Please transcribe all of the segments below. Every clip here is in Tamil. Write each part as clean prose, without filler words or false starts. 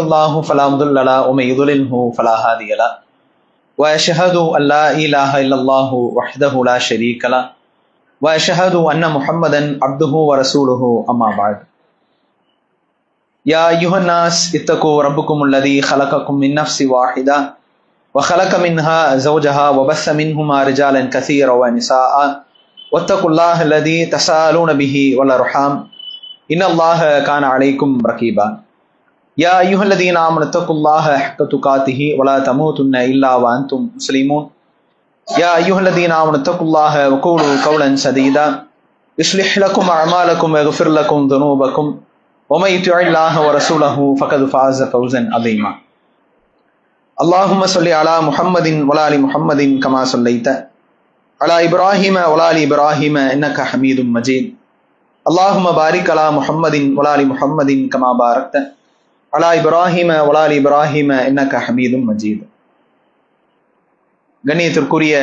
الله فلا مضل له ومن يضلله فلا هادي له واشهد ان لا اله الا الله وحده لا شريك له واشهد ان محمدا عبده ورسوله اما بعد يا ايها الناس اتقوا ربكم الذي خلقكم من نفس واحده وخلق منها زوجها وبث منهما رجالا كثيرا ونساء واتقوا الله الذي تساءلون به والارحام ان الله كان عليكم رقيبا يا أيها الذين آمنوا اتقوا الله حق تقاته ولا تموتن إلا وأنتم مسلمون يا أيها الذين آمنوا اتقوا الله وقولوا قولا سديدا يصلح لكم أعمالكم ويغفر لكم ذنوبكم ومن يطع الله ورسوله فقد فاز فوزا عظيما اللهم صل على محمد وعلى آل محمد كما صليت على إبراهيم وعلى آل إبراهيم إنك حميد مجيد اللهم بارك على محمد وعلى آل محمد كما باركت அலா இப்ராஹிம வலாலி இப்ராஹிம இன்னக ஹமீதும் மஜீத். கண்ணியத்திற்குரிய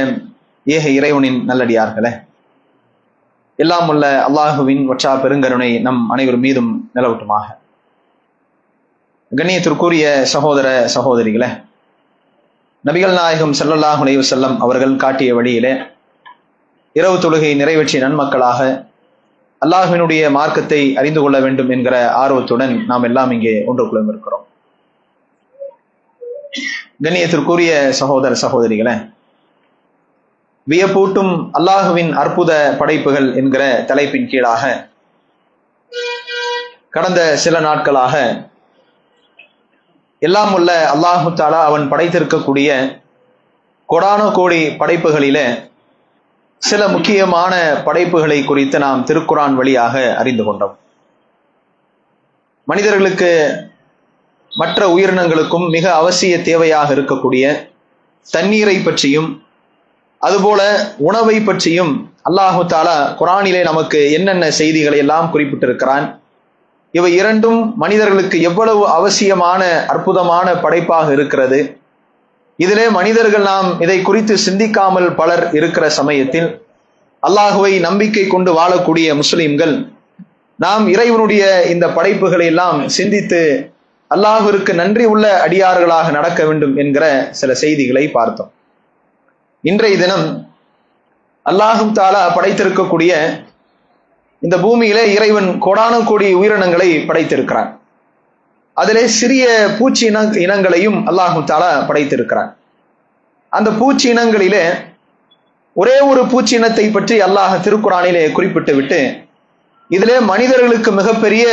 ஏக இறைவனின் நல்லடியார்களே, எல்லாம் உள்ள அல்லாஹுவின் ஒற்றா பெருங்கருணை நம் அனைவர் மீதும் நிலவட்டுமாக. கண்ணியத்திற்குரிய சகோதர சகோதரிகளே, நபிகள் நாயகம் ஸல்லல்லாஹு அலைஹி வஸல்லம் அவர்கள் காட்டிய வழியிலே இரவு தொழுகை நிறைவேற்றிய நன்மக்களாக அல்லாஹ்வினுடைய மார்க்கத்தை அறிந்து கொள்ள வேண்டும் என்கிற ஆர்வத்துடன் நாம் எல்லாம் இங்கே ஒன்று குழும் இருக்கிறோம். கண்ணியத்திற்குரிய சகோதர சகோதரிகளே, வியப்பூட்டும் அல்லாஹுவின் அற்புத படைப்புகள் என்கிற தலைப்பின் கீழாக கடந்த சில நாட்களாக எல்லாம் உள்ள அல்லாஹு தஆலா அவன் படைத்திருக்கக்கூடிய கோடான கோடி படைப்புகளிலே சில முக்கியமான படைப்புகளை குறித்து நாம் திருக்குரான் வழியாக அறிந்து கொண்டோம். மனிதர்களுக்கு மற்ற உயிரினங்களுக்கும் மிக அவசிய தேவையாக இருக்கக்கூடிய தண்ணீரை பற்றியும் அதுபோல உணவை பற்றியும் அல்லாஹு தஆலா குரானிலே நமக்கு என்னென்ன செய்திகளை எல்லாம் குறிப்பிட்டிருக்கிறான். இவை இரண்டும் மனிதர்களுக்கு எவ்வளவு அவசியமான அற்புதமான படைப்பாக இருக்கிறது. இதிலே மனிதர்கள் நாம் இதை குறித்து சிந்திக்காமல் பலர் இருக்கிற சமயத்தில் அல்லாஹுவை நம்பிக்கை கொண்டு வாழக்கூடிய முஸ்லிம்கள் நாம் இறைவனுடைய இந்த படைப்புகளை எல்லாம் சிந்தித்து அல்லாஹுவிற்கு நன்றி உள்ள அடியார்களாக நடக்க வேண்டும் என்கிற சில செய்திகளை பார்த்தோம். இன்றைய தினம் அல்லாஹு தஆலா படைத்திருக்கக்கூடிய இந்த பூமியிலே இறைவன் கோடான கோடி உயிரினங்களை படைத்திருக்கிறான். அதிலே சிறிய பூச்சி இனங்களையும் அல்லாஹு தஆலா படைத்திருக்கிறான். அந்த பூச்சி இனங்களிலே ஒரே ஒரு பூச்சி இனத்தை பற்றி அல்லாஹ் திருக்குரானிலே குறிப்பிட்டு விட்டு இதிலே மனிதர்களுக்கு மிகப்பெரிய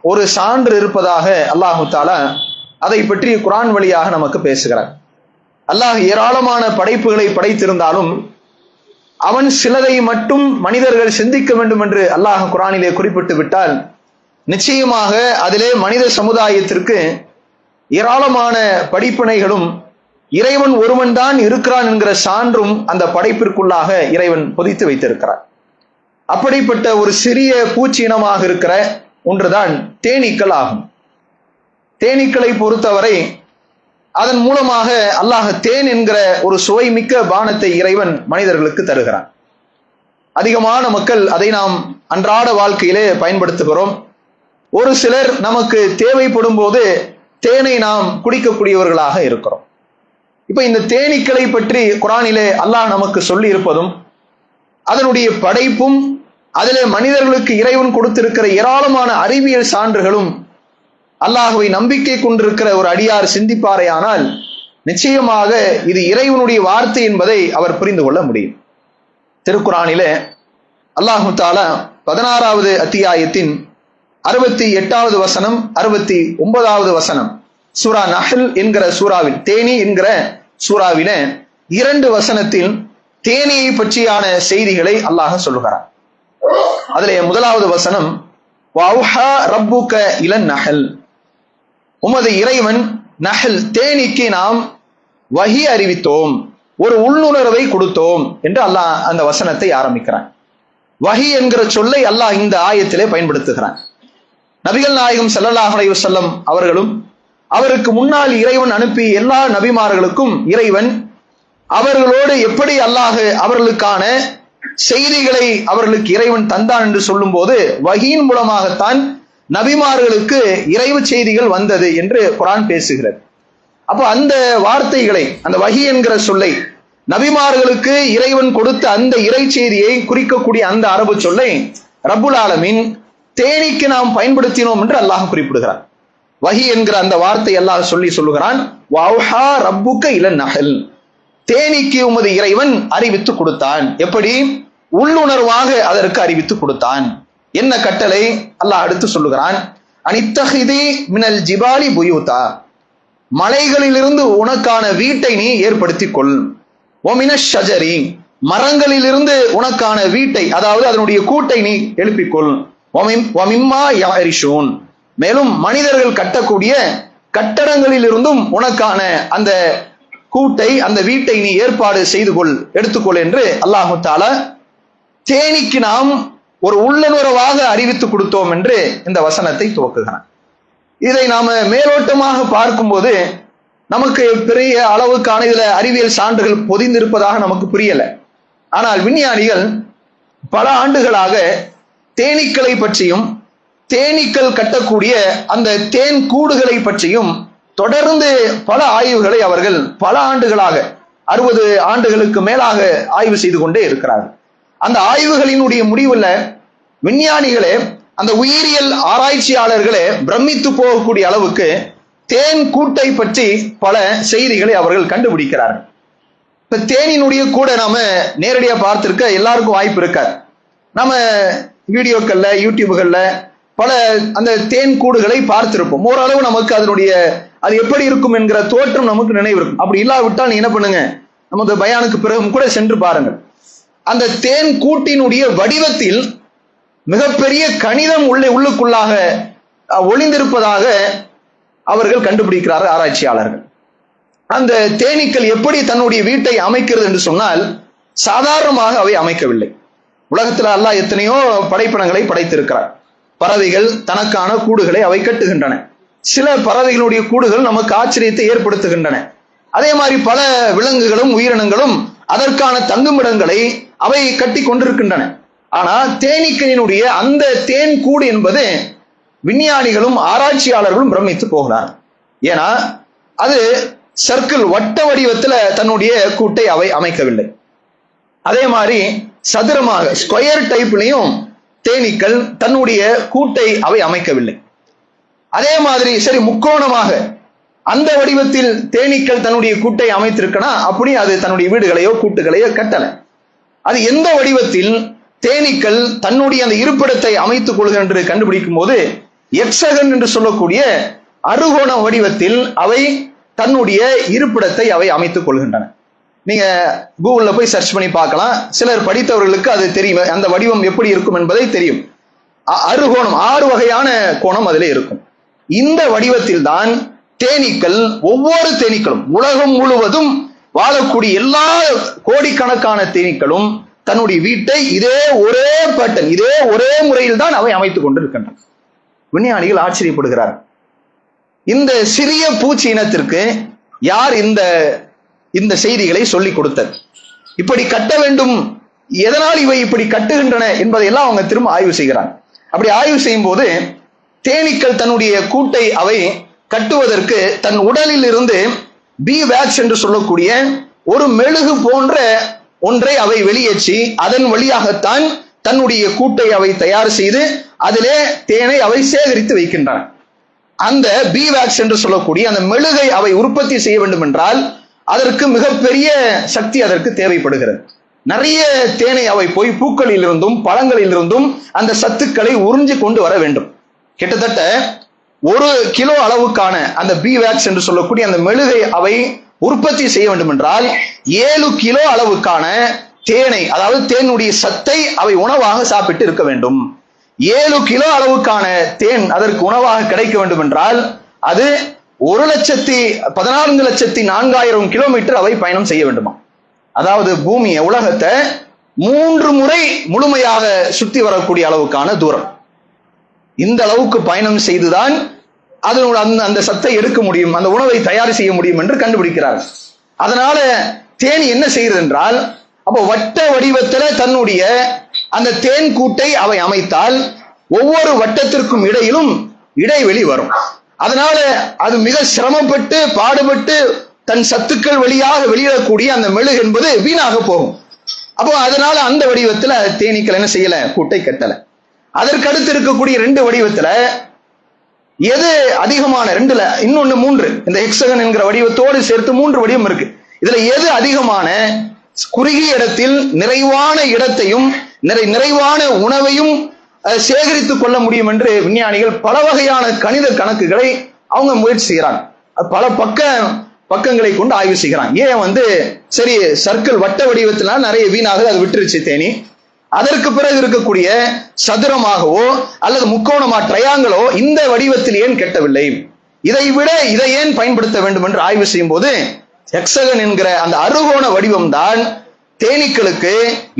ஒரு சான்று இருப்பதாக அல்லாஹு தஆலா அதை பற்றி குரான் வழியாக நமக்கு பேசுகிறார். அல்லாஹ் ஏராளமான படைப்புகளை படைத்திருந்தாலும் அவன் சிலதை மட்டும் மனிதர்கள் சிந்திக்க வேண்டும் என்று அல்லாஹ் குரானிலே குறிப்பிட்டு விட்டால் நிச்சயமாக அதிலே மனித சமுதாயத்திற்கு ஏராளமான படிப்பினைகளும் இறைவன் ஒருவன் தான் இருக்கிறான் என்கிற சான்றும் அந்த படைப்பிற்குள்ளாக இறைவன் பொதித்து வைத்திருக்கிறார். அப்படிப்பட்ட ஒரு சிறிய பூச்சி இனமாக இருக்கிற ஒன்றுதான் தேனீக்கள் ஆகும். தேனீக்களை பொறுத்தவரை அதன் மூலமாக அல்லாஹ் தேன் என்கிற ஒரு சுவைமிக்க பானத்தை இறைவன் மனிதர்களுக்கு தருகிறான். அதிகமான மக்கள் அதை நாம் அன்றாட வாழ்க்கையிலே பயன்படுத்துகிறோம். ஒரு சிலர் நமக்கு தேவைப்படும் போது தேனை நாம் குடிக்கக்கூடியவர்களாக இருக்கிறோம். இப்ப இந்த தேனீக்களை பற்றி குரானிலே அல்லாஹ் நமக்கு சொல்லி இருப்பதும் அதனுடைய படைப்பும் அதிலே மனிதர்களுக்கு இறைவன் கொடுத்திருக்கிற ஏராளமான அறிவியல் சான்றுகளும் அல்லாஹுவை நம்பிக்கை கொண்டிருக்கிற ஒரு அடியார் சிந்திப்பாரையானால் நிச்சயமாக இது இறைவனுடைய வார்த்தை என்பதை அவர் புரிந்து கொள்ள முடியும். திருக்குரானிலே அல்லாஹு தஆலா 16வது அத்தியாயத்தின் 68வது வசனம் 69வது வசனம் சூரா நஹ்ல் என்கிற சூறாவில் தேனி என்கிற சூறாவில 2 வசனத்தில் தேனியை பற்றியான செய்திகளை அல்லாஹ் சொல்லுகிறார். அதிலே முதலாவது வசனம் வௌஹா ரப்புக இலன் நஹல், உமது இறைவன் நஹல் தேனிக்கு நாம் வஹி அறிவித்தோம், ஒரு உள்ளுணர்வை கொடுத்தோம் என்று அல்லாஹ் அந்த வசனத்தை ஆரம்பிக்கிறான். வஹி என்கிற சொல்லை அல்லாஹ் இந்த ஆயத்திலே பயன்படுத்துகிறான். நபிகள் நாயகம் ஸல்லல்லாஹு அலைஹி வஸல்லம் அவர்களும் அவருக்கு முன்னால் இறைவன் அனுப்பிய எல்லா நபிமார்களுக்கும் இறைவன் அவர்களோடு எப்படி அல்லாஹ் அவர்களுக்கான செய்திகளை அவர்களுக்கு இறைவன் தந்தான் என்று சொல்லும் போது வஹீன் மூலமாகத்தான் நபிமார்களுக்கு இறைவு செய்திகள் வந்தது என்று குர்ஆன் பேசுகிறது. அப்போ அந்த வார்த்தைகளை, அந்த வஹி என்கிற சொல்லை, நபிமார்களுக்கு இறைவன் கொடுத்த அந்த இறை செய்தியை குறிக்கக்கூடிய அந்த அரபு சொல்லை ரப்புல் ஆலமீன் தேனீக்கு நாம் பயன்படுத்தினோம் என்று அல்லாஹ் குறிப்பிடுகிறார். வஹி என்கிற அந்த வார்த்தை அல்லாஹ் சொல்லுகிறான், வௌஹா ரப்புக இலன் நஹல், தேனீக்கு உமது இறைவன் அறிவித்து கொடுத்தான். எப்படி? உள்ளுணர்வாக அதற்கு அறிவித்து கொடுத்தான். என்ன கட்டளை? அல்லாஹ் அடுத்து சொல்லுகிறான், அனித்தஹிதி மினல் ஜிபாலி புயூதா, மலைகளிலிருந்து உனக்கான வீட்டை நீ ஏற்படுத்திக் கொள். ஒமினஷ் ஷஜரி, மரங்களிலிருந்து உனக்கான வீட்டை, அதாவது அதனுடைய கூட்டை நீ எழுப்பிக்கொள். ஒமிம்மா யாரிஷூன், மேலும் மனிதர்கள் கட்டக்கூடிய கட்டடங்களில் இருந்தும் உனக்கான அந்த கூட்டை, அந்த வீட்டை நீ ஏற்பாடு செய்து கொள், எடுத்துக்கொள் என்று அல்லாஹு தஆலா தேனீக்கு நாம் ஒரு உள்ளுணர்வாக அறிவித்து கொடுத்தோம் என்று இந்த வசனத்தை துவக்குகிறான். இதை நாம மேலோட்டமாக பார்க்கும்போது நமக்கு பெரிய அளவுக்கான இதுல அறிவியல் சான்றுகள் பொதிந்திருப்பதாக நமக்கு புரியல. ஆனால் விஞ்ஞானிகள் பல ஆண்டுகளாக தேனீக்களை பற்றியும் தேனீக்கள் கட்டக்கூடிய அந்த தேன் கூடுகளை பற்றியும் தொடர்ந்து பல ஆய்வுகளை அவர்கள் பல ஆண்டுகளாக 60 ஆண்டுகளுக்கு மேலாக ஆய்வு செய்து கொண்டே இருக்கிறார்கள். அந்த ஆய்வுகளினுடைய முடிவுல விஞ்ஞானிகளே, அந்த உயிரியல் ஆராய்ச்சியாளர்களே பிரமித்து போகக்கூடிய அளவுக்கு தேன் கூட்டை பற்றி பல செய்திகளை அவர்கள் கண்டுபிடிக்கிறார்கள். இப்ப தேனினுடைய கூட நாம நேரடியா பார்த்திருக்க எல்லாருக்கும் வாய்ப்பு இருக்காது. நம்ம வீடியோக்கள்ல, யூடியூப்கள்ல பல அந்த தேன் கூடுகளை பார்த்திருப்போம். ஓரளவு நமக்கு அதனுடைய அது எப்படி இருக்கும் என்கிற தோற்றம் நமக்கு நினைவு இருக்கும். அப்படி இல்லாவிட்டால் நீ என்ன பண்ணுங்க, நமது பயானுக்கு பிறகும் கூட சென்று பாருங்கள். அந்த தேன் கூட்டினுடைய வடிவத்தில் மிகப்பெரிய கணிதம் உள்ளுக்குள்ளாக ஒளிந்திருப்பதாக அவர்கள் கண்டுபிடிக்கிறார்கள் ஆராய்ச்சியாளர்கள். அந்த தேனீக்கள் எப்படி தன்னுடைய வீட்டை அமைக்கிறது என்று சொன்னால், சாதாரணமாக அவை அமைக்கவில்லை. உலகத்தில் அல்லாஹ் எத்தனையோ படைப்பினங்களை படைத்திருக்கிறார். பறவைகள் தனக்கான கூடுகளை அவை கட்டுகின்றன. சில பறவைகளுடைய கூடுகள் நமக்கு ஆச்சரியத்தை ஏற்படுத்துகின்றன. அதே மாதிரி பல விலங்குகளும் உயிரினங்களும் அதற்கான தங்குமிடங்களை அவை கட்டி கொண்டிருக்கின்றன. ஆனா தேனீக்களினுடைய அந்த தேன் கூடு என்பது விஞ்ஞானிகளும் ஆராய்ச்சியாளர்களும் பிரமித்து போகிறார். ஏன்னா அது சர்க்கிள், வட்ட வடிவத்துல தன்னுடைய கூட்டை அவை அமைக்கவில்லை. அதே மாதிரி சதுரமாக, ஸ்கொயர் டைப்லையும் தேனீக்கள் தன்னுடைய கூட்டை அவை அமைக்கவில்லை. அதே மாதிரி சரி முக்கோணமாக அந்த வடிவத்தில் தேனீக்கள் தன்னுடைய கூட்டை அமைத்திருக்கனா, அப்படி அது தன்னுடைய வீடுகளையோ கூட்டுகளையோ கட்டல. அது எந்த வடிவத்தில் தேனீக்கள் தன்னுடைய அந்த இருப்பிடத்தை அமைத்துக் கொள்கிற என்று கண்டுபிடிக்கும் போது எக்ஸகன் என்று சொல்லக்கூடிய அறுகோண வடிவத்தில் அவை தன்னுடைய இருப்பிடத்தை அவை அமைத்துக் கொள்கின்றன. நீங்க கூகுள்ல போய் சர்ச் பண்ணி பார்க்கலாம். சிலர் படித்தவர்களுக்கு அது தெரியும், அந்த வடிவம் எப்படி இருக்கும் என்பதை தெரியும். அறுகோணம், 6 வகையான கோணம் அதிலே இருக்கும். இந்த வடிவத்தில் தான் தேனீக்கள், ஒவ்வொரு தேனீக்களும், உலகம் முழுவதும் வாழக்கூடிய எல்லா கோடிக்கணக்கான தேனீக்களும் தன்னுடைய வீட்டை இதே ஒரே பேட்டர்ன், இதே ஒரே முறையில் தான் அவை அமைத்துக் கொண்டிருக்கின்றன. விஞ்ஞானிகள் ஆச்சரியப்படுகிறார். இந்த சிறிய பூச்சி இனத்திற்கு யார் இந்த செய்திகளை சொல்லிக் கொடுத்தது? இப்படி கட்ட வேண்டும், எதனால் இவை இப்படி கட்டுகின்றன என்பதையெல்லாம் அவங்க திரும்ப ஆய்வு செய்கிறாங்க. அப்படி ஆய்வு செய்யும் போது தேனீக்கள் தன்னுடைய கூட்டை அவை கட்டுவதற்கு தன் உடலில் இருந்து பி வேக்ஸ் என்று சொல்லக்கூடிய ஒரு மெழுகு போன்ற ஒன்றை அவை வெளியேற்றி அதன் வழியாகத்தான் தன்னுடைய கூட்டை அவை தயார் செய்து அதிலே தேனை அவை சேகரித்து வைக்கின்றன. அந்த பி வேக்ஸ் என்று சொல்லக்கூடிய அந்த மெழுகை அவை உற்பத்தி செய்ய வேண்டும் என்றால் அதற்கு மிகப்பெரிய சக்தி அதற்கு தேவைப்படுகிறது. நிறைய தேனை அவை போய் பூக்களில் இருந்தும் பழங்களில் இருந்தும் அந்த சத்துக்களை உறிஞ்சி கொண்டு வர வேண்டும். கிட்டத்தட்ட 1 கிலோ அளவுக்கான அந்த பி வேக்ஸ் என்று சொல்லக்கூடிய அந்த மெழுகை அவை உற்பத்தி செய்ய வேண்டும் என்றால் 7 கிலோ அளவுக்கான தேனை, அதாவது தேனுடைய சத்தை அவை உணவாக சாப்பிட்டு இருக்க வேண்டும். 7 கிலோ அளவுக்கான தேன் அதற்கு உணவாக கிடைக்க வேண்டும் என்றால் அது 1,14,04,000 கிலோமீட்டர் அவை பயணம் செய்ய வேண்டுமா. அதாவது பூமியை, உலகத்தை 3 முறை முழுமையாக சுத்தி வரக்கூடிய அளவுக்கான தூரம். இந்த அளவுக்கு பயணம் செய்துதான் அதனோட அந்த சத்தை எடுக்க முடியும், அந்த உணவை தயார் செய்ய முடியும் என்று கண்டுபிடிக்கிறார்கள். அதனால தேனி என்ன செய்கிறது என்றால், அப்போ வட்ட வடிவத்துல தன்னுடைய அந்த தேன் கூட்டை அவை அமைத்தால் ஒவ்வொரு வட்டத்திற்கும் இடையிலும் இடைவெளி வரும். அதனால அது மிக சிரமப்பட்டு பாடுபட்டு தன் சத்துக்கள் வழியாக வெளியிடக்கூடிய அந்த மெழுகு என்பது வீணாக போகும். அப்போ அதனால அந்த வடிவத்துல தேனீக்கள் என்ன செய்யல, கூட்டை கட்டல. அதற்கடுத்து இருக்கக்கூடிய 2 வடிவத்துல எது அதிகமான, 2ல இன்னொன்னு 3, இந்த ஹெக்ஸகன் என்கிற வடிவத்தோடு சேர்த்து 3 வடிவம் இருக்கு. இதுல எது அதிகமான குறுகிய இடத்தில் நிறைவான இடத்தையும் நிறைவான உணவையும் சேகரித்துக் கொள்ள முடியும் என்று விஞ்ஞானிகள் பல வகையான கணித கணக்குகளை அவங்க முயற்சி செய்கிறாங்க. பல பக்கங்களை கொண்டு ஆய்வு செய்கிறாங்க. ஏன் சரி சர்க்கிள் வட்ட வடிவத்தில நிறைய வீணாக அது விட்டுருச்சு தேனி, அதற்கு பிறகு இருக்கக்கூடிய சதுரமாகவோ அல்லது முக்கோணமா ட்ரையாங்கிளோ இந்த வடிவத்தில் ஏன் கெட்டவில்லை, இதை விட இதை ஏன் பயன்படுத்த வேண்டும் என்று ஆய்வு செய்யும் போது ஹெக்ஸகன் என்கிற அந்த அறுகோண வடிவம் தான் தேனீக்களுக்கு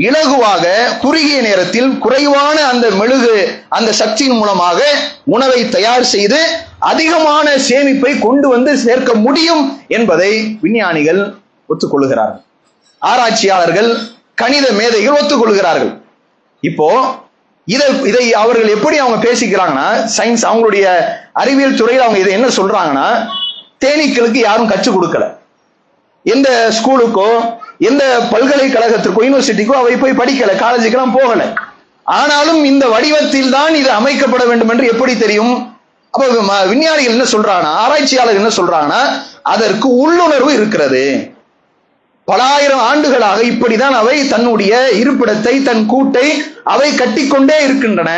இலகுவாக குறுகிய நேரத்தில் குறைவான அந்த மெழுகு அந்த சக்தியின் மூலமாக உணவை தயார் செய்து அதிகமான சேமிப்பை கொண்டு வந்து சேர்க்க முடியும் என்பதை விஞ்ஞானிகள் ஒத்துக்கொள்கிறார்கள். ஆராய்ச்சியாளர்கள், கணித மேதைகள் ஒத்துக்கொள்கிறார்கள். இப்போ இதை அவர்கள் எப்படி அவங்க பேசிக்கிறாங்கன்னா, சயின்ஸ் அவங்களுடைய அறிவியல் துறையில் அவங்க இதை என்ன சொல்றாங்கன்னா, தேனீக்களுக்கு யாரும் கற்றுக் கொடுக்கல, எந்த ஸ்கூலுக்கோ எந்த பல்கலைக்கழகத்திற்கோ யூனிவர்சிட்டிக்கோ அவை போய் படிக்கல, காலேஜுக்கெல்லாம் போகல. ஆனாலும் இந்த வடிவத்தில் தான் இது அமைக்கப்பட வேண்டும் என்று எப்படி தெரியும்? அப்ப விஞ்ஞானிகள் என்ன சொல்றாங்கன்னா, ஆராய்ச்சியாளர்கள் என்ன சொல்றாங்கன்னா, அதற்கு உள்ளுணர்வு இருக்கிறது. பல ஆயிரம் ஆண்டுகளாக இப்படிதான் அவை தன்னுடைய இருப்பிடத்தை, தன் கூட்டை அவை கட்டிக்கொண்டே இருக்கின்றன.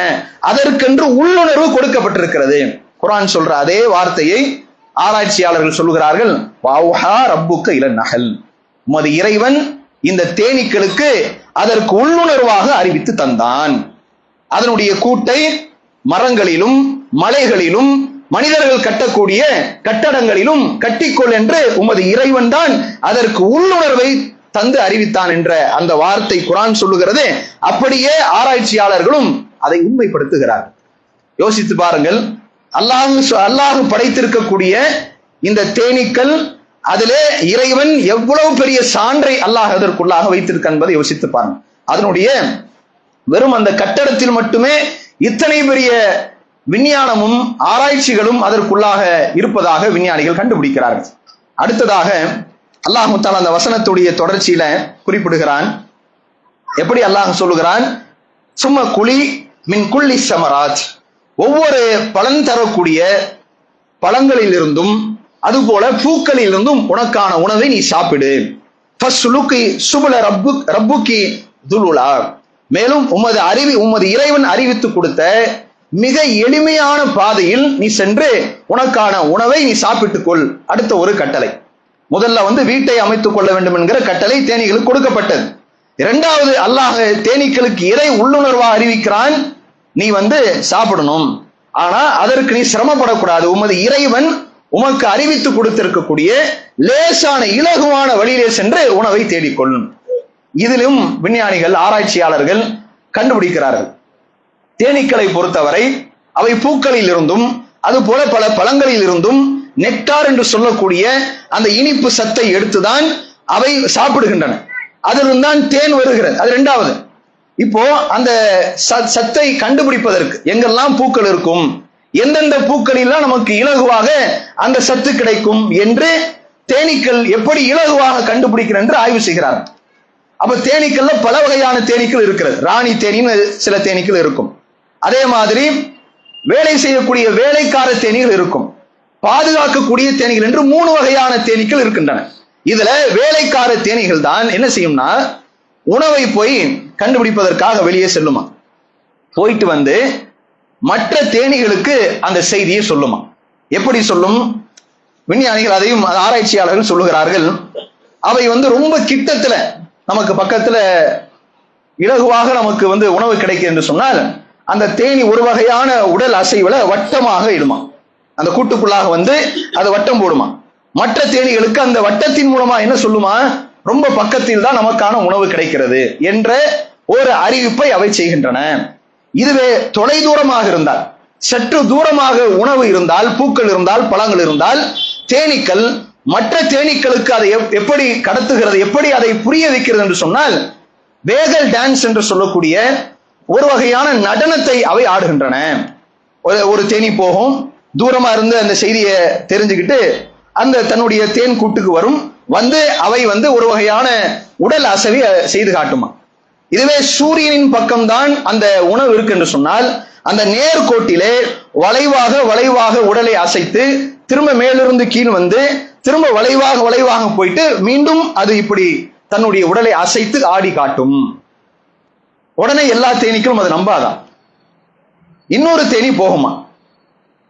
அதற்கென்று உள்ளுணர்வு கொடுக்கப்பட்டிருக்கிறது. குர்ஆன் சொல்ற அதே வார்த்தையை ஆராய்ச்சியாளர்கள் சொல்லுகிறார்கள், வௌஹா ரப்புக்க இலன் நஹல், உமது இறைவன் இந்த தேனீக்களுக்கு அதற்கு உள்ளுணர்வாக அறிவித்து தந்தான். அதனுடைய கூட்டை மரங்களிலும் மலைகளிலும் மனிதர்கள் கட்டக்கூடிய கட்டடங்களிலும் கட்டிக்கொள் என்று உமது இறைவன் தான் அதற்கு உள்ளுணர்வை தந்து அறிவித்தான் என்ற அந்த வார்த்தை குர்ஆன் சொல்லுகிறது. அப்படியே ஆராய்ச்சியாளர்களும் அதை உண்மைப்படுத்துகிறார்கள். யோசித்து பாருங்கள், அல்லாஹ் படைத்திருக்கக்கூடிய இந்த தேனீக்கள், அதிலே இறைவன் எவ்வளவு பெரிய சான்றை அல்லாஹ் அதற்குள்ளாக வைத்திருக்க என்பதை யோசித்து பாருங்க. அதனுடைய வெறும் அந்த கட்டடத்தில் மட்டுமே இத்தனை பெரிய விஞ்ஞானமும் ஆராய்ச்சிகளும் அதற்குள்ளாக இருப்பதாக விஞ்ஞானிகள் கண்டுபிடிக்கிறார்கள். அடுத்ததாக அல்லாஹ் தஆலா அந்த வசனத்துடைய தொடர்ச்சியில குறிப்பிடுகிறான். எப்படி அல்லாஹ் சொல்லுகிறான், சும்ம குலி மின் குல்லி ஸமராத், ஒவ்வொரு பலன் தரக்கூடிய பழங்களில் இருந்தும் அதுபோல பூக்களில் இருந்தும் உனக்கான உணவை நீ சாப்பிடு. ஃபஸ்லுகி சுபுல ரப்புகி துலுலா, மேலும் உமது இறைவன் அறிவித்து கொடுத்த மிக எளிமையான பாதையில் நீ சென்று உனக்கான உணவை நீ சாப்பிட்டுக் கொள். அடுத்த ஒரு கட்டளை, முதல்ல வீட்டை அமைத்துக் கொள்ள வேண்டும் என்கிற கட்டளை தேனீகளுக்கு கொடுக்கப்பட்டது. இரண்டாவது, அல்லாஹ் தேனீக்களுக்கு இறை உள்ளுணர்வா அறிவிக்கிறான், நீ சாப்பிடணும், ஆனா அதற்கு நீ சிரமப்படக்கூடாது. உமது இறைவன் உமக்கு அறிவித்து கொடுத்திருக்கக்கூடிய லேசான இலகுவான வழியிலே சென்று உணவை தேடிக்கொள்ளும். இதிலும் விஞ்ஞானிகள் ஆராய்ச்சியாளர்கள் கண்டுபிடிக்கிறார்கள், தேனீக்களை பொறுத்தவரை அவை பூக்களில் இருந்தும் அதுபோல பல பழங்களில் இருந்தும் நெக்டார் என்று சொல்லக்கூடிய அந்த இனிப்பு சத்தை எடுத்துதான் அவை சாப்பிடுகின்றன. அதிலிருந்து தான் தேன் வருகிறது. அது இரண்டாவது. இப்போ அந்த சத்தை கண்டுபிடிப்பதற்கு எங்கெல்லாம் பூக்கள் இருக்கும், எந்தெந்த பூக்களெல்லாம் நமக்கு இலகுவாக அந்த சத்து கிடைக்கும் என்று தேனீக்கள் எப்படி இலகுவாக கண்டுபிடிக்கிறது என்று ஆய்வு செய்கிறார்கள். அப்ப தேனீக்கள்ல பல வகையான தேனீக்கள் இருக்கிறது. ராணி தேனீன்னு சில தேனீக்கள் இருக்கும். அதே மாதிரி வேலை செய்யக்கூடிய வேலைக்கார தேனீகள் இருக்கும், பாதுகாக்கக்கூடிய தேனீகள் என்று 3 வகையான தேனீக்கள் இருக்கின்றன. இதுல வேலைக்கார தேனீகள் தான் என்ன செய்யும்னா, உணவை போய் கண்டுபிடிப்பதற்காக வெளியே செல்லுமா, போயிட்டு மற்ற தேனீகளுக்கு அந்த செய்தியை சொல்லுமா. எப்படி சொல்லும்? விஞ்ஞானிகள் அதையும் ஆராய்ச்சியாளர்கள் சொல்லுகிறார்கள், அவை ரொம்ப கிட்டத்துல நமக்கு பக்கத்துல இலகுவாக நமக்கு உணவு கிடைக்கும் என்று சொன்னால் அந்த தேனி ஒரு வகையான உடல் அசைவுல வட்டமாக இடுமா, அந்த கூட்டுக்குள்ளாக அது வட்டம் போடுமா. மற்ற தேனீகளுக்கு அந்த வட்டத்தின் மூலமா என்ன சொல்லுமா, ரொம்ப பக்கத்தில் தான் நமக்கான உணவு கிடைக்கிறது என்ற ஒரு அறிவிப்பை அவை செய்கின்றன. இதுவே தொலை தூரமாக இருந்தால், சற்று தூரமாக உணவு இருந்தால், பூக்கள் இருந்தால், பழங்கள் இருந்தால், தேனீக்கள் மற்ற தேனீக்களுக்கு அதை எப்படி கடத்துகிறது, எப்படி அதை புரிய வைக்கிறது என்று சொன்னால், வேகல் டான்ஸ் என்று சொல்லக்கூடிய ஒரு வகையான நடனத்தை அவை ஆடுகின்றன. ஒரு தேனி போகும், தூரமா இருந்து அந்த செய்தியை தெரிஞ்சுக்கிட்டு அந்த தன்னுடைய தேன் கூட்டுக்கு வரும். வந்து அவை ஒரு வகையான உடல் அசைவை செய்து காட்டுமா. இதுவே சூரியனின் பக்கம்தான் அந்த உணவு இருக்கு என்று சொன்னால் அந்த நேர்கோட்டிலே வளைவாக வளைவாக உடலை அசைத்து திரும்ப மேலிருந்து கீழ் வந்து திரும்ப வளைவாக வளைவாக போயிட்டு மீண்டும் அது இப்படி தன்னுடைய உடலை அசைத்து ஆடி காட்டும். உடனே எல்லா தேனீக்களும் அது நம்பாதான். இன்னொரு தேனி போகுமா,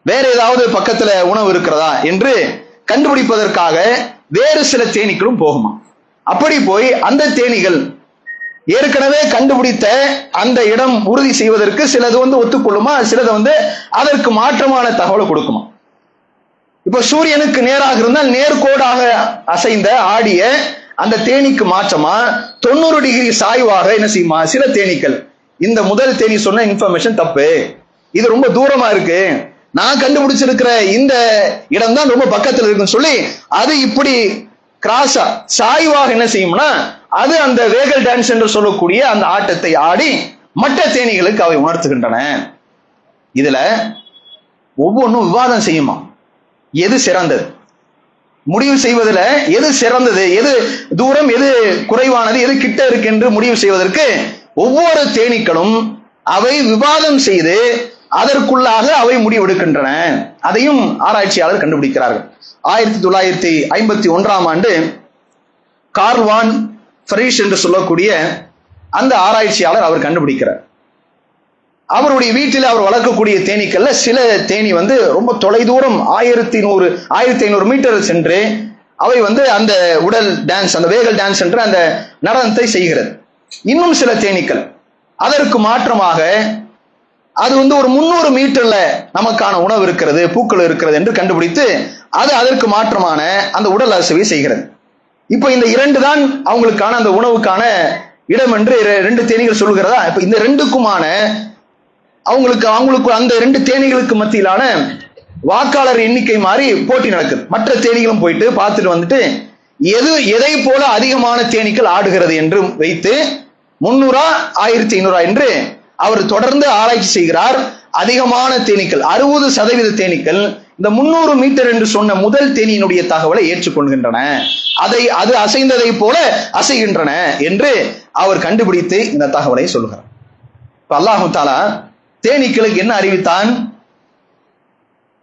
வேற ஏதாவது பக்கத்துல உணவு இருக்கிறதா என்று கண்டுபிடிப்பதற்காக வேறு சில தேனீக்களும் போகுமா. அப்படி போய் அந்த தேனீகள் ஏற்கனவே கண்டுபிடித்த அந்த இடம் உறுதி செய்வதற்கு சிலது ஒத்துக்கொள்ளுமா, சிலது அதற்கு மாற்றமான தகவலை கொடுக்குமா. இப்ப சூரியனுக்கு நேராக இருந்தால் நேர்கோடாக அசைந்த ஆடிய அந்த தேனீக்கு மாற்றமா 90 டிகிரி சாய்வாக என்ன செய்யுமா சில தேனீக்கள், இந்த முதல் தேனி சொன்ன இன்ஃபர்மேஷன் தப்பு, இது ரொம்ப தூரமா இருக்கு, நான் கண்டுபிடிச்சிருக்கிற இந்த இடம் தான் ரொம்ப பக்கத்துல இருக்குன்னு சொல்லி அது இப்படி கிராஸா சாய்வாக என்ன செய்யும்னா அது அந்த வேகல் டான்ஸ் என்று சொல்லக்கூடிய அந்த ஆட்டத்தை ஆடி மற்ற தேனீகளுக்கு அவை உணர்த்துகின்றன. இதுல ஒவ்வொன்றும் விவாதம் செய்யுமா, எது சிறந்தது முடிவு செய்வதில், எது சிறந்தது, எது தூரம், எது குறைவானது, எது கிட்ட இருக்கு என்று முடிவு செய்வதற்கு ஒவ்வொரு தேனீக்களும் அவை விவாதம் செய்து அதற்குள்ளாக அவை முடிவெடுக்கின்றன. அதையும் ஆராய்ச்சியாளர் கண்டுபிடிக்கிறார்கள். 1951ஆம் ஆண்டு கார்ல் வான் ஃப்ரைஷ் என்று சொல்லக்கூடிய அந்த ஆராய்ச்சியாளர் அவர் கண்டுபிடிக்கிறார். அவருடைய வீட்டில் அவர் வளர்க்கக்கூடிய தேனீக்கள்ல சில தேனி ரொம்ப தொலைதூரம் 1500 மீட்டர் சென்று அவை அந்த உடல் டான்ஸ், அந்த வேகல் டான்ஸ் என்ற அந்த நடனத்தை செய்கிறது. இன்னும் சில தேனீக்கள் அதற்கு மாற்றமாக அது ஒரு 300 மீட்டர்ல நமக்கான உணவு இருக்கிறது, பூக்கள் இருக்கிறது என்று கண்டுபிடித்து அது அதற்கு மாற்றமான அந்த உடல் அசைவை செய்கிறது. இப்ப இந்த 2 தான் அவங்களுக்கான அந்த உணவுக்கான இடம் என்று 2 தேனீகள் சொல்லுகிறதா. இப்ப இந்த 2க்குமான அவங்களுக்கு அந்த 2 தேனீகளுக்கு மத்தியிலான வாக்காளர் எண்ணிக்கை மாறி போட்டி நடக்குது. மற்ற தேனீகளும் போயிட்டு பார்த்துட்டு வந்துட்டு எதை போல அதிகமான தேனீக்கள் ஆடுகிறது என்று வைத்து 300 1500 என்று அவர் தொடர்ந்து ஆராய்ச்சி செய்கிறார். அதிகமான தேனீக்கள் 60% தேனீக்கள் இந்த 300 மீட்டர் என்று சொன்ன முதல் தேனியினுடைய தகவலை ஏற்றுக்கொள்கின்றன, அது அசைந்ததை போல அசைகின்றன என்று அவர் கண்டுபிடித்து இந்த தகவலை சொல்கிறார். அல்லாஹு தஆலா தேனீக்களுக்கு என்ன அறிவித்தான்,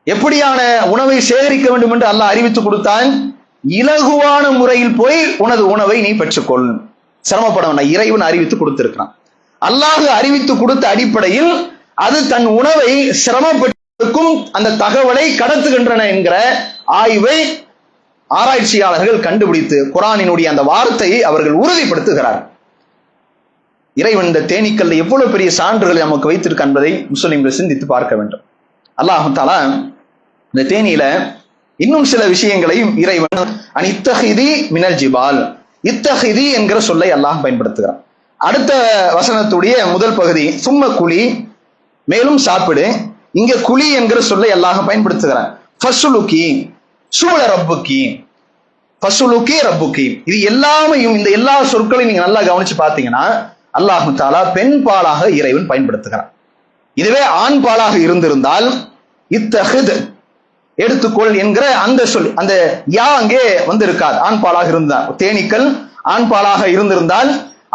எப்படியான உணவை சேகரிக்க வேண்டும் என்று அல்லாஹ் அறிவித்து கொடுத்தான். இலகுவான முறையில் போய் உனது உணவை நீ பெற்றுக்கொள், சிரமப்பட வேண்டாம், இறைவன் அறிவித்து கொடுத்திருக்கிறான். அல்லாஹ் அறிவித்து கொடுத்த அடிப்படையில் அது தன் உணவை சிரமப்பட்டிருக்கும் அந்த தகவலை கடத்துகின்றன என்கிற ஆய்வை ஆராய்ச்சியாளர்கள் கண்டுபிடித்து குர்ஆனினுடைய அந்த வார்த்தையை அவர்கள் உறுதிப்படுத்துகிறார். இறைவன் இந்த தேனீக்கள் எவ்வளவு பெரிய சான்றுகளை நமக்கு வைத்திருக்க என்பதை முஸ்லிம்கள் சிந்தித்து பார்க்க வேண்டும். அல்லாஹ் தஆலா இந்த தேனியில இன்னும் சில விஷயங்களையும் இறைவன் இத்தஹிதி மினல் ஜிபால், இத்தஹிதி என்கிற சொல்லை அல்லாஹ் பயன்படுத்துகிறான். அடுத்த வசனத்துடைய முதல் பகுதி சும்ம குலி, மேலும் சாப்பிடு, இங்க குலி என்கிற சொல்லை அல்லாஹ் பயன்படுத்துகிறான். ஃபஸ்லுகி சுல ரப்புகி, ஃபஸ்லுகி ரப்புகி, இது எல்லாமையும் இந்த எல்லா சொற்களையும் நீங்க நல்லா கவனிச்சு பார்த்தீங்கன்னா அல்லாஹு தஆலா பெண் பாலாக இறைவன் பயன்படுத்துகிறான். இதுவே ஆண் பாலாக இருந்திருந்தால் இத்தஹித் எடுத்துக்கொள் என்கிற அந்த சொல், அந்த யா அங்கே இருக்காது. ஆண் பாலாக இருந்தால், தேனீக்கள் ஆண் பாலாக இருந்திருந்தால்,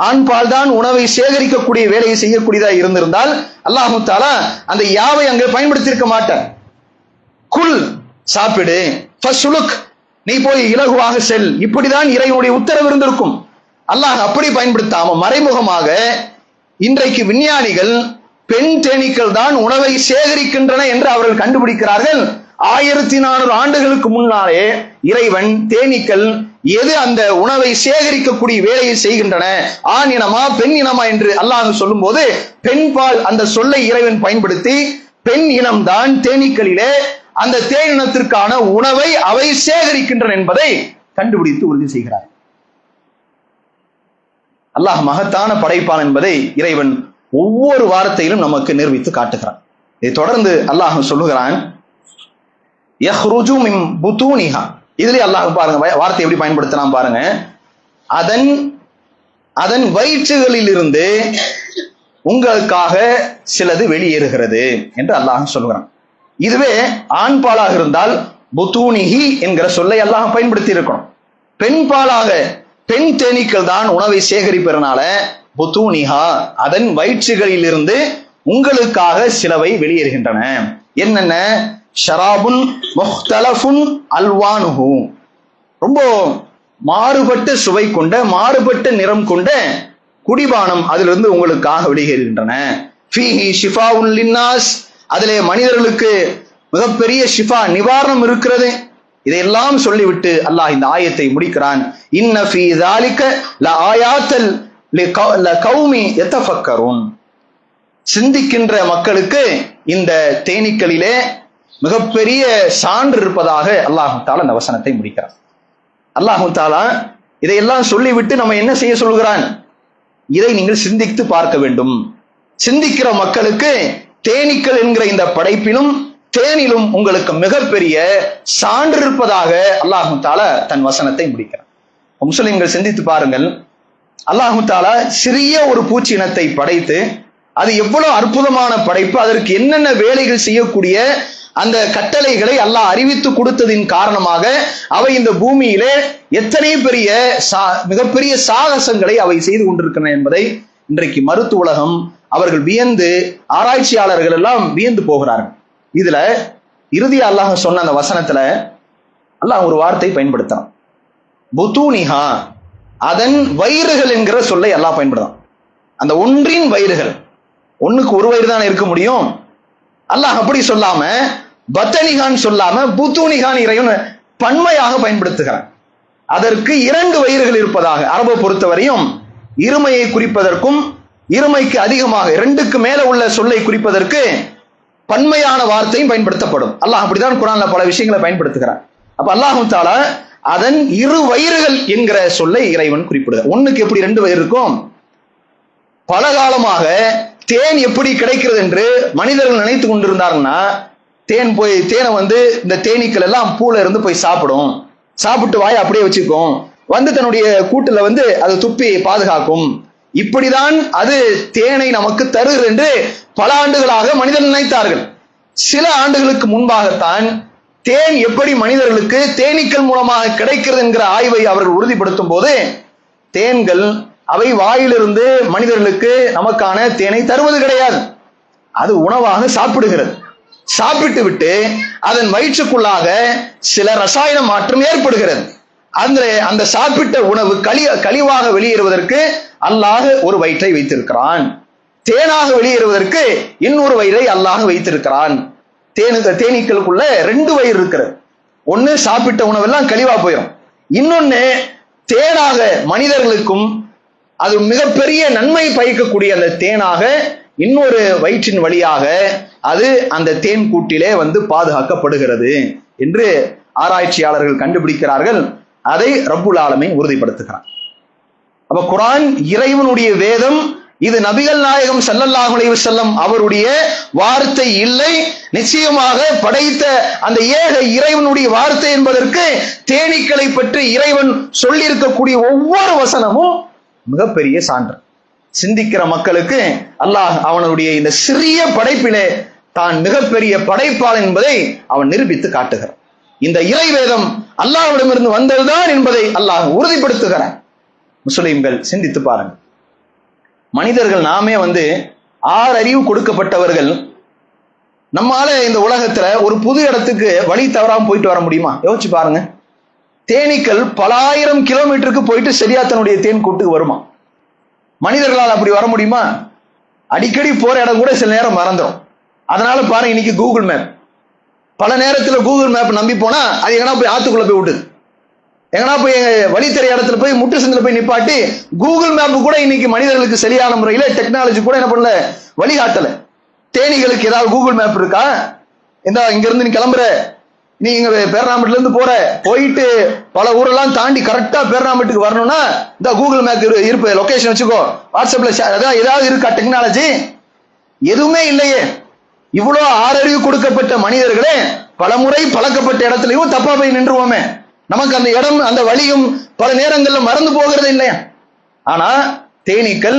ஆண் பால் தான் உணவை சேகரிக்கக்கூடிய வேலையை செய்யக்கூடியதா இருந்திருந்தால் அல்லாஹு தஆலா அந்த யாவை அங்கே பயன்படுத்தியிருக்க மாட்டார். குல் சாப்பிடு, ஃபஸ்லுக் நீ போய் இலகுவாக செல், இப்படிதான் இறைவனுடைய உத்தரவு இருந்திருக்கும். அல்லாஹ் அப்படி பயன்படுத்தாம மறைமுகமாக இன்றைக்கு விஞ்ஞானிகள் பெண் தேனீக்கள் தான் உணவை சேகரிக்கின்றன என்று அவர்கள் கண்டுபிடிக்கிறார்கள். 1400 ஆண்டுகளுக்கு முன்னாலே இறைவன் தேனீக்கள் எது அந்த உணவை சேகரிக்கக்கூடிய வேலையை செய்கின்றன, ஆண் இனமா பெண் இனமா என்று அல்லாஹ் சொல்லும் போது பெண் பால் அந்த சொல்லை இறைவன் பயன்படுத்தி பெண் இனம்தான் தேனீக்களிலே அந்த தேனினத்திற்கான உணவை அவை சேகரிக்கின்றன என்பதை கண்டுபிடித்து உறுதி செய்கிறார். அல்லாஹ் மகத்தான படைப்பான் என்பதை இறைவன் ஒவ்வொரு வார்த்தையிலும் நமக்கு நிரூபித்து காட்டுகிறான். இதை தொடர்ந்து அல்லாஹ் சொல்லுகிறான், யஹ்ருஜு மின் புதூனிஹா, இதுல அல்லாஹ் பாருங்க வார்த்தை எப்படி பயன்படுத்தலாம் பாருங்க, அதன் வயிற்றுகளில் இருந்து உங்களுக்காக சிலது வெளியேறுகிறது என்று அல்லாஹ் சொல்லுகிறான். இதுவே ஆண் பாலாக இருந்தால் புத்தூனிஹி என்கிற சொல்லை அல்லாஹ் பயன்படுத்தி இருக்கணும். பெண் பாலாக பெண் தேனீக்கள் தான் உணவை சேகரிப்பதனால புத்தூனிஹா அதன் வயிற்றுகளில் இருந்து உங்களுக்காக சிலவை வெளியேறுகின்றன. என்னென்ன? ஷராபுன் முஹ்தலஃபுன் அல்வானுஹு, ரொம்ப மாறுபட்ட சுவை கொண்ட மாறுபட்ட நிறம் கொண்ட குடிபானம் அதிலிருந்து உங்களுக்காக வெளியேறுகின்றன. ஃபீஹி ஷிஃபாஉன் லின்னாஸ், அதிலே மனிதர்களுக்கு மிகப்பெரிய ஷிஃபா நிவாரணம் இருக்கிறது. இதையெல்லாம் சொல்லிவிட்டு அல்லாஹ் இந்த ஆயத்தை முடிக்கிறான். இன்ன ஃபீ ஸாலிக லஆயாத்தல் லகௌமி யதஃபக்கரூன், சிந்திக்கின்ற மக்களுக்கு இந்த தேனீக்களிலே மிகப்பெரிய சான்று இருப்பதாக அல்லாஹ் தஆலா இந்த வசனத்தை முடிக்கிறான். அல்லாஹ் தஆலா இதையெல்லாம் சொல்லிவிட்டு நம்ம என்ன செய்ய சொல்கிறான்? இதை நீங்கள் சிந்தித்து பார்க்க வேண்டும். சிந்திக்கிற மக்களுக்கு தேனீக்கள் என்கிற இந்த படைப்பிலும் தேனிலும் உங்களுக்கு மிகப்பெரிய சான்று இருப்பதாக அல்லாஹு தஆலா தன் வசனத்தை முடிக்கிறார். முஸ்லிம்கள் சிந்தித்து பாருங்கள், அல்லாஹு தஆலா சிறிய ஒரு பூச்சி இனத்தை படைத்து அது எவ்வளவு அற்புதமான படைப்பு, அதற்கு என்னென்ன வேலைகள் செய்யக்கூடிய அந்த கட்டளைகளை அல்லாஹ் அறிவித்து கொடுத்ததின் காரணமாக அவை இந்த பூமியிலே எத்தனை பெரிய மிகப்பெரிய சாகசங்களை அவை செய்து கொண்டிருக்கின்றன என்பதை இன்றைக்கு மருத்துவ உலகம் அவர்கள் வியந்து, ஆராய்ச்சியாளர்கள் எல்லாம் வியந்து போகிறார்கள். இதுல இறுதியா அல்லாஹ் சொன்ன அந்த வசனத்துல அல்லாஹ் ஒரு வார்த்தை பயன்படுத்தான், புத்தூனிஹா, அதன் வயிறுகள் என்கிற சொல்லை அல்லாஹ் பயன்படுத்தான். அந்த ஒன்றின் வயிறுகள், ஒண்ணுக்கு ஒரு வயிறு தான் இருக்க முடியும். அல்லாஹ் அப்படி சொல்லாம பத்தனிகான் சொல்லாம புத்தூனிகான் இறைவன் பன்மையாக பயன்படுத்துகிறான். அதற்கு 2 வயிறுகள் இருப்பதாக அரபை பொறுத்தவரையும் இருமையை குறிப்பதற்கும் இருமைக்கு அதிகமாக 2க்கு மேல உள்ள சொல்லை குறிப்பதற்கு பன்மையான வார்த்தையும் பயன்படுத்தப்படும். அல்லாஹ் அப்படிதான் குர்ஆன்ல பல விஷயங்களை பயன்படுத்துகிறான். அப்ப அல்லாஹ் தஆலா அதன் 2 வயிறுகள் என்கிற சொல்லை இறைவன் குறிப்பிடுகிறார். ஒண்ணுக்கு எப்படி 2 வயிறு இருக்கும்? பல காலமாக தேன் எப்படி கிடைக்கிறது என்று மனிதர்கள் நினைத்து கொண்டிருந்தாங்கன்னா, தேனை வந்து இந்த தேனீக்கள் எல்லாம் பூல இருந்து போய் சாப்பிடும், சாப்பிட்டு வாயை அப்படியே வச்சுக்கும், வந்து தன்னுடைய கூட்டுல வந்து அது துப்பி பாதுகாக்கும், இப்படிதான் அது தேனை நமக்கு தருகிறது என்று பல ஆண்டுகளாக மனிதர்கள் நினைத்தார்கள். சில ஆண்டுகளுக்கு முன்பாகத்தான் தேன் எப்படி மனிதர்களுக்கு தேனீக்கள் மூலமாக கிடைக்கிறது என்கிற ஆய்வை அவர்கள் உறுதிப்படுத்தும் போது, தேன்கள் அவை வாயிலிருந்து மனிதர்களுக்கு நமக்கான தேனை தருவது கிடையாது, அது உணவாக சாப்பிடுகிறது. சாப்பிட்டு விட்டு அதன் வயிற்றுக்குள்ளாக சில ரசாயன மாற்றம் ஏற்படுகிறது. அந்த சாப்பிட்ட உணவு கழிவாக வெளியேறுவதற்கு அல்லாஹ் ஒரு வயிற்றை வைத்திருக்கிறான், தேனாக வெளியேறுவதற்கு இன்னொரு வயிறை அல்லாஹ் வைத்திருக்கிறான். தேனீக்களுக்குள்ள 2 வயிறு இருக்கிறது. ஒண்ணு சாப்பிட்ட உணவெல்லாம் கழிவா போயிடும், இன்னொன்னு தேனாக மனிதர்களுக்கும் அது மிகப்பெரிய நன்மை பயக்கக்கூடிய அந்த தேனாக இன்னொரு வயிற்றின் வழியாக அது அந்த தேன் கூட்டிலே வந்து பாதுகாக்கப்படுகிறது என்று ஆராய்ச்சியாளர்கள் கண்டுபிடிக்கிறார்கள். அதை ரப்புல் ஆலமீன் உறுதிப்படுத்துகிறார். அப்ப குர்ஆன் இறைவனுடைய வேதம், இது நபிகள் நாயகம் ஸல்லல்லாஹு அலைஹி வஸல்லம் அவருடைய வார்த்தை இல்லை, நிச்சயமாக படைத்த அந்த ஏக இறைவனுடைய வார்த்தை என்பதற்கு தேனீக்களை பற்றி இறைவன் சொல்லி இருக்கக்கூடிய ஒவ்வொரு வசனமும் மிகப்பெரிய சான்று. சிந்திக்கிற மக்களுக்கு அல்லாஹ் அவனுடைய இந்த சிறிய படைப்பிலே தான் மிகப்பெரிய படைப்பாளன் என்பதை அவன் நிரூபித்து காட்டுகிறான். இந்த இறை வேதம் அல்லாஹ்விடமிருந்து வந்ததுதான் என்பதை அல்லாஹ் உறுதிப்படுத்துகிறான். முஸ்லிம்கள் சிந்தித்து பாருங்கள், மனிதர்கள் நாமே வந்து 6 அறிவு கொடுக்கப்பட்டவர்கள், நம்மால இந்த உலகத்துல ஒரு புது இடத்துக்கு வழி தவறாம போயிட்டு வர முடியுமா? யோசிச்சு பாருங்க. தேனீக்கள் பல 1000 கிலோமீட்டருக்கு போயிட்டு சரியா தன்னுடைய தேன் கூட்டுக்கு வருமா? மனிதர்களால் அப்படி வர முடியுமா? அடிக்கடி போற இடம் கூட சில நேரம் மறந்துடும். அதனால பாருங்க, இன்னைக்கு கூகுள் மேப், பல நேரத்துல கூகுள் மேப் நம்பி போனா அது எங்கன்னா போய் ஆத்துக்குள்ள போய் விட்டுது, எங்கன்னா போய் வழி தெரிய இடத்துல போய் முட்டு சந்தில போய் நிப்பாட்டி, கூகுள் மேப் கூட இன்னைக்கு மனிதர்களுக்கு சரியான முறையில டெக்னாலஜி கூட என்ன பண்ணல, வழிகாட்டல. தேனீகளுக்கு ஏதாவது கூகுள் மேப் இருக்கா? இங்க இருந்து நீ கிளம்புற, நீங்க பேர்ணாம்பேட்ல இருந்து போயிட்டு பல ஊரெல்லாம் தாண்டி கரெக்டா பேர்ணாம்பேட்டுக்கு வரணும்னா இந்த கூகுள் மேப் இருப்பு லொகேஷன் வச்சுக்கோ, வாட்ஸ்அப்ல ஏதாவது இருக்கா டெக்னாலஜி? எதுவுமே இல்லையே. இவ்வளவு 6 அறிவு கொடுக்கப்பட்ட மனிதர்களே பல முறை பழக்கப்பட்ட இடத்துலயும் தப்பா போய் நின்றுவோமே, நமக்கு அந்த இடம் அந்த வழியும் பல நேரங்கள்ல மறந்து போகிறது இல்லையா? ஆனா தேனீக்கள்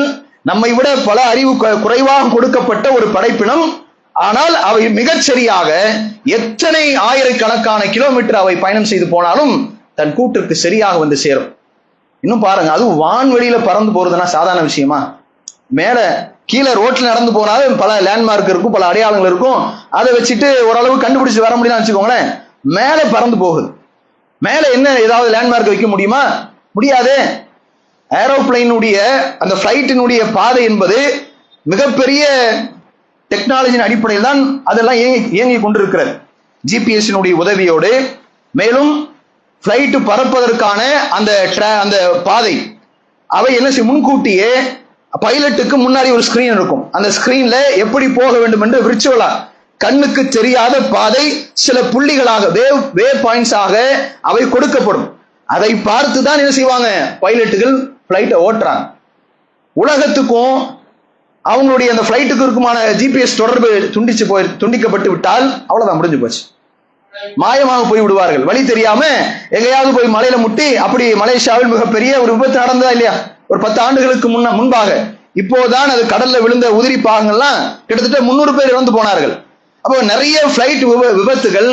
நம்மை விட பல அறிவு குறைவாக கொடுக்கப்பட்ட ஒரு படைப்பினம், ஆனால் அவை மிகச் சரியாக எத்தனை ஆயிரக்கணக்கான கிலோமீட்டர் அவை பயணம் செய்து போனாலும் தன் கூட்டிற்கு சரியாக வந்து சேரும். இன்னும் பாருங்க, அதுவும் வான்வெளியில பறந்து போறதுன்னா சாதாரண விஷயமா? மேல கீழே ரோட்ல நடந்து போனாலும் பல லேண்ட்மார்க் இருக்கும், பல அடையாளங்கள் இருக்கும். அதை வச்சுட்டு ஓரளவு கண்டுபிடிச்சு வர முடியும்னு வச்சுக்கோங்களேன். மேல பறந்து போகுது, மேல என்ன ஏதாவது லேண்ட்மார்க் வைக்க முடியுமா? முடியாது. ஏரோப்ளைனுடைய அந்த பிளைட்டினுடைய பாதை என்பது மிகப்பெரிய டெக்னாலஜியின் அடிப்படையில் தான் அதெல்லாம் இயங்கி கொண்டிருக்கிறது, ஜிபிஎஸ்னுடைய உதவியோடு. மேலும் பிளைட் பறப்பதற்கான அந்த பாதை அவை என்ன செய்யும், முன்கூட்டியே பைலட்டுக்கு முன்னாடி ஒரு ஸ்கிரீன் இருக்கும். அந்த ஸ்கிரீன்ல எப்படி போக வேண்டும் என்று விர்ச்சுவலா கண்ணுக்கு தெரியாத பாதை சில புள்ளிகளாக வே பாயிண்ட்ஸ் ஆக அவை கொடுக்கப்படும். அதை பார்த்து தான் என்ன செய்வாங்க, பைலட்டுகள் பிளைட்டை ஓட்டுறாங்க. உலகத்துக்கும் அவங்களுடைய அந்த பிளைட்டுக்கு இருக்குமான ஜிபிஎஸ் தொடர்பு துண்டிக்கப்பட்டு விட்டால் அவ்வளவுதான், முடிஞ்சு போச்சு. மாயமாக போய் விடுவார்கள். வழி தெரியாம எங்கேயாவது போய் மலையில முட்டி, அப்படி மலேசியாவில் மிகப்பெரிய ஒரு விபத்து நடந்ததா இல்லையா ஒரு 10 ஆண்டுகளுக்கு முன்பாக? இப்போதான் அது கடல்ல விழுந்த உதிரி பாகங்கள்லாம் கிட்டத்தட்ட 300 பேர் இறந்து போனார்கள். அப்போ நிறைய பிளைட் விபத்துகள்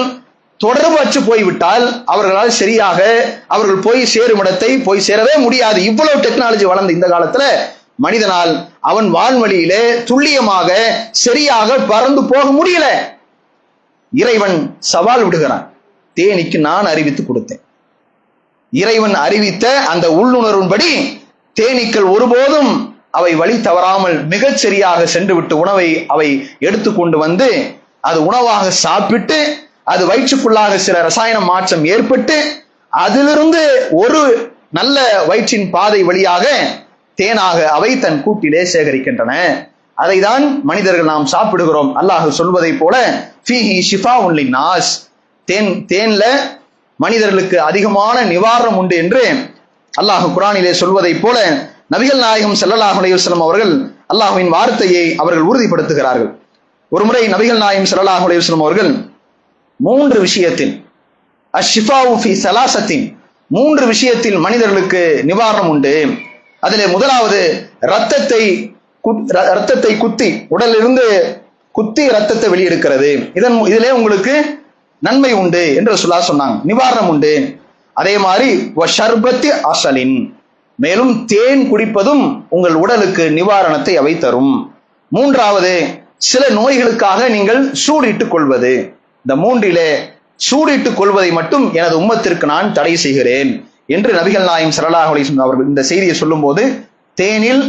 தொடர்பு அச்சு போய்விட்டால் அவர்களால் சரியாக அவர்கள் போய் சேரும் இடத்தை போய் சேரவே முடியாது. இவ்வளவு டெக்னாலஜி வளர்ந்த இந்த காலத்துல மனிதனால் அவன் வான்வழியிலே துல்லியமாக சரியாக பறந்து போக முடியல. இறைவன் சவால் விடுகிறான், தேனிக்கு நான் அறிவித்து கொடுத்தேன். இறைவன் அறிவித்த அந்த உள்ளுணர்வின்படி தேனீக்கள் ஒருபோதும் அவை வழி தவறாமல் மிகச் சரியாக சென்று விட்டு உணவை அவை எடுத்துக்கொண்டு வந்து அது உணவாக சாப்பிட்டு அது வயிற்றுக்குள்ளாக சில ரசாயன மாற்றம் ஏற்பட்டு அதிலிருந்து ஒரு நல்ல வயிற்றின் பாதை வழியாக தேனாக அவை தன் கூட்டிலே சேகரிக்கின்றன. அதைதான் மனிதர்கள் நாம் சாப்பிடுகிறோம். அல்லாஹ் சொல்வதை போல ஃபீஹி ஷிஃபாஉன் லின்னாஸ், தேன்ல மனிதர்களுக்கு அதிகமான நிவாரணம் உண்டு என்று அல்லாஹ் குர்ஆனிலே சொல்வதை போல நபிகள் நாயகம் ஸல்லல்லாஹு அலைஹி வஸல்லம் அவர்கள் அல்லாஹ்வின் வார்த்தையை அவர்கள் உறுதிப்படுத்துகிறார்கள். ஒருமுறை நபிகள் நாயகம் ஸல்லல்லாஹு அலைஹி வஸல்லம் அவர்கள் 3 விஷயத்தில் அஷ்ஷிஃபாஉ ஃபீ ஸலாஸத்தின் 3 விஷயத்தில் மனிதர்களுக்கு நிவாரணம் உண்டு. அதிலே முதலாவது ரத்தத்தை குத்தி உடலிலிருந்து குத்தி ரத்தத்தை வெளியெடுக்கிறது. இதிலே உங்களுக்கு நன்மை உண்டு என்று ரசூலுல்லாஹ் சொன்னாங்க, நிவாரணம் உண்டு. அதே மாதிரி வஷர்பத்தி அசலின், மேலும் தேன் குடிப்பதும் உங்கள் உடலுக்கு நிவாரணத்தை அவை தரும். மூன்றாவது சில நோய்களுக்காக நீங்கள் சூடிட்டுக் கொள்வது. இந்த 3லே சூடிட்டுக் கொள்வதை மட்டும் எனது உம்மத்திற்கு நான் தடை செய்கிறேன் என்று நபிகள் நாயகம் ஸல்லல்லாஹு அலைஹி வஸல்லம் அவர்கள் இந்த செய்தியை சொல்லும் போது தேனில்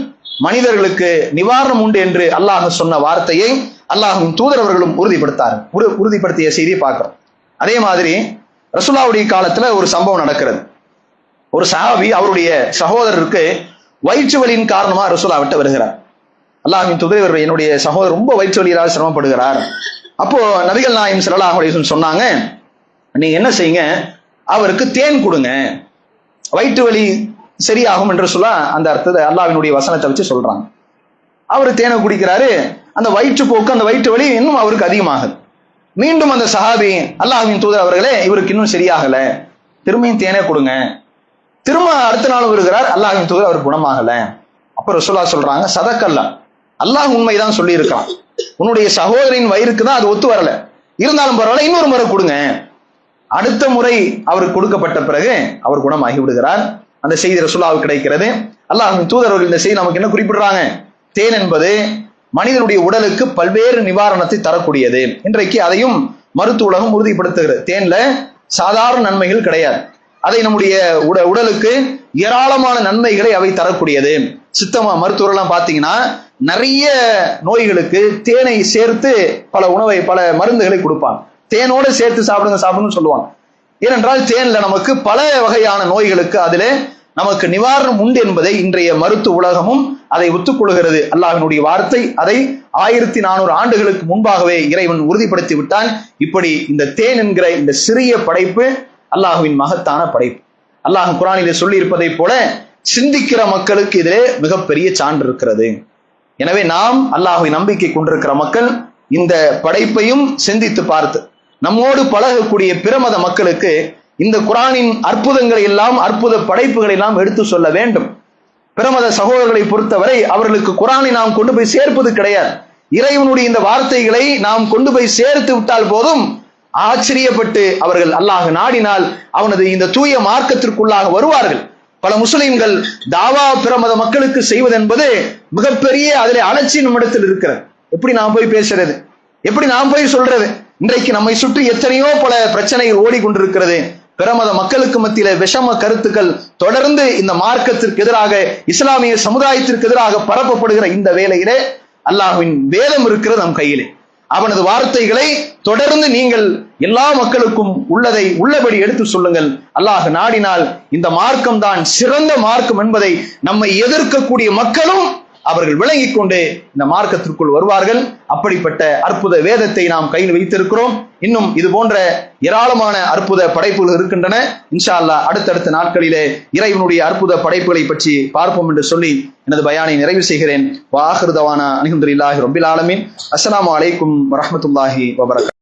மனிதர்களுக்கு நிவாரணம் உண்டு என்று அல்லாஹ் சொன்ன வார்த்தையை அல்லாஹ்வின் தூதர் அவர்களும் உறுதிப்படுத்திய செய்தியை பார்க்கிறோம். அதே மாதிரி ரசூலுல்லாஹ்வுடைய காலத்துல ஒரு சம்பவம் நடக்கிறது. ஒரு சஹாபி அவருடைய சகோதரருக்கு வயிற்று வலியின் காரணமா ரசூலுல்லாஹ் விட்டு வருகிறார். அல்லாஹ்வின் தூதர், என்னுடைய சகோதரர் ரொம்ப வயிற்று வலியால் சிரமப்படுகிறார். அப்போ நபிகள் நாயகம் ஸல்லல்லாஹு அலைஹி வஸல்லம் சொன்னாங்க, நீங்க என்ன செய்யுங்க, அவருக்கு தேன் கொடுங்க, வயிற்று வலி சரியாகும் என்று சொல்ல அந்த அர்த்தத்தை அல்லாஹ்வினுடைய வசனத்தை வச்சு சொல்றாங்க. அவர் தேனை குடிக்கிறாரு, அந்த வயிற்று போக்கு அந்த வயிற்று வலி இன்னும் அவருக்கு அதிகமாகுது. மீண்டும் அந்த சஹாபி, அல்லாஹ்வின் தூதர் அவர்களே, இவருக்கு இன்னும் சரியாகல, திரும்பியும் தேனே கொடுங்க. திரும்ப அடுத்த நாள் வருகிறார், அல்லாஹ்வின் தூதர் அவருக்கு குணமாகல. அப்ப ரசூலுல்லாஹ் சொல்றாங்க, சதக்கல்லா, அல்லாஹ் உண்மைதான் சொல்லி இருக்கான், உன்னுடைய சகோதரின் வயிறுக்கு தான் அது ஒத்து வரல, இருந்தாலும் பரவாயில்ல, இன்னொரு முறை கொடுங்க. அடுத்த முறை அவருக்கு கொடுக்கப்பட்ட பிறகு அவர் குணமாகி விடுகிறார். அந்த செய்தி ரசூலுல்லாஹ்வுக்கு கிடைக்கிறது. அல்லாஹ்வின் தூதர் அவர்கள் இந்த செய்தி நமக்கு என்ன குறிப்பிடுறாங்க, தேன் என்பது மனிதனுடைய உடலுக்கு பல்வேறு நிவாரணத்தை தரக்கூடியது. இன்றைக்கு அதையும் மருத்துவ உலகம் உறுதிப்படுத்துகிறது. தேன்ல சாதாரண நன்மைகள் கிடையாது, அதை நம்முடைய உடலுக்கு ஏராளமான நன்மைகளை அவை தரக்கூடியது. சித்தமா மருத்துவர்கள்லாம் பாத்தீங்கன்னா நிறைய நோய்களுக்கு தேனை சேர்த்து பல மருந்துகளை கொடுப்பாங்க. தேனோட சேர்த்து சாப்பிடுன்னு சொல்லுவாங்க. ஏனென்றால் தேன்ல நமக்கு பல வகையான நோய்களுக்கு அதிலே நமக்கு நிவாரணம் உண்டு என்பதை இன்றைய மருத்துவ உலகமும் அதை ஒத்துக்கொள்கிறது. அல்லாஹ்வினுடைய வார்த்தை அதை 1400 ஆண்டுகளுக்கு முன்பாகவே இறைவன் உறுதிப்படுத்தி விட்டான். இப்படி இந்த தேன் என்கிற இந்த சிறிய படைப்பு அல்லாஹ்வின் மகத்தான படைப்பு. அல்லாஹ் குர்ஆனிலே சொல்லி இருப்பதை போல சிந்திக்கிற மக்களுக்கு இதிலே மிகப்பெரிய சான்று இருக்கிறது. எனவே நாம் அல்லாஹ்வை நம்பிக்கை கொண்டிருக்கிற மக்கள் இந்த படைப்பையும் சிந்தித்து பார்த்து நம்மோடு பழகக்கூடிய பிரமத மக்களுக்கு இந்த குர்ஆனின் அற்புதங்களை எல்லாம், அற்புத படைப்புகளை எல்லாம் எடுத்து சொல்ல வேண்டும். பிரமத சகோதரர்களை பொறுத்தவரை அவர்களுக்கு குர்ஆனை நாம் கொண்டு போய் சேர்ப்பது கிடையாது. இறைவனுடைய இந்த வார்த்தைகளை நாம் கொண்டு போய் சேர்த்து விட்டால் போதும், ஆச்சரியப்பட்டு அவர்கள் அல்லாஹ் நாடினால் அவனது இந்த தூய மார்க்கத்திற்குள்ளாக வருவார்கள். பல முஸ்லிம்கள் தாவா பிற மத மக்களுக்கு செய்வது என்பது மிகப்பெரிய அதிலே அலட்சியம் நம்மிடத்தில் இருக்கிறது. எப்படி நாம் போய் பேசுறது, எப்படி நாம் போய் சொல்றது? இன்றைக்கு நம்மை சுற்றி எத்தனையோ பல பிரச்சனைகள் ஓடிக்கொண்டிருக்கிறது. பிறமத மக்களுக்கு மத்தியில விஷம கருத்துக்கள் தொடர்ந்து இந்த மார்க்கத்திற்கு எதிராக, இஸ்லாமிய சமுதாயத்திற்கு எதிராக பரப்பப்படுகிற இந்த வேளையிலே அல்லாஹ்வின் வேதம் இருக்கிறது நம் கையிலே. அவனது வார்த்தைகளை தொடர்ந்து நீங்கள் எல்லா மக்களுக்கும் உள்ளதை உள்ளபடி எடுத்து சொல்லுங்கள். அல்லாஹ் நாடினால் இந்த மார்க்கம் தான் சிறந்த மார்க்கம் என்பதை நம்மை எதிர்க்கக்கூடிய மக்களும் அவர்கள் விளங்கிக் கொண்டு இந்த மார்க்கத்திற்குள் வருவார்கள். அப்படிப்பட்ட அற்புத வேதத்தை நாம் கையில் வைத்திருக்கிறோம். இன்னும் இது போன்ற ஏராளமான அற்புத படைப்புகள் இருக்கின்றன. இன்ஷா அல்லாஹ் அடுத்தடுத்த நாட்களிலே இறைவனுடைய அற்புத படைப்புகளை பற்றி பார்ப்போம் என்று சொல்லி எனது பயானை நிறைவு செய்கிறேன். வ ஆகிரு தவானா அல்ஹம்துலில்லாஹி ரப்பில் ஆலமீன். அஸ்ஸலாமு அலைக்கும் வரஹ்மத்துல்லாஹி வபரகாத்துஹு.